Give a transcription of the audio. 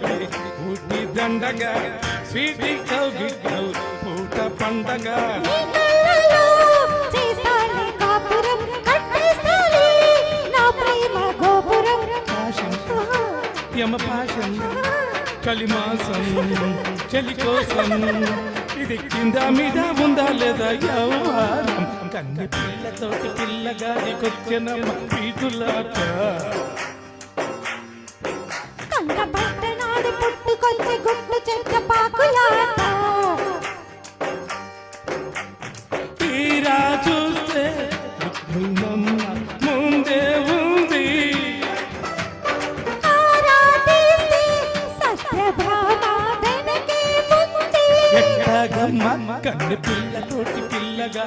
పెట్టి ఊటి దండగా స్వీటి కౌగిట్లో పూట పండగ యమ పాశం కలిమాసం చలి కోసం ఇది కింద మీద ఉందా లేదా యవ్వారం కన్ని పిల్లతోటి పిల్లగాడికొచ్చిన పీటులాట పుట్టుకొచ్చి గుట్టు చెట్ట పాకులాట తీరా చూస్తే ముందే ఉంది ఎట్టగమ్మ కన్ని పిల్లతోటి పిల్లగా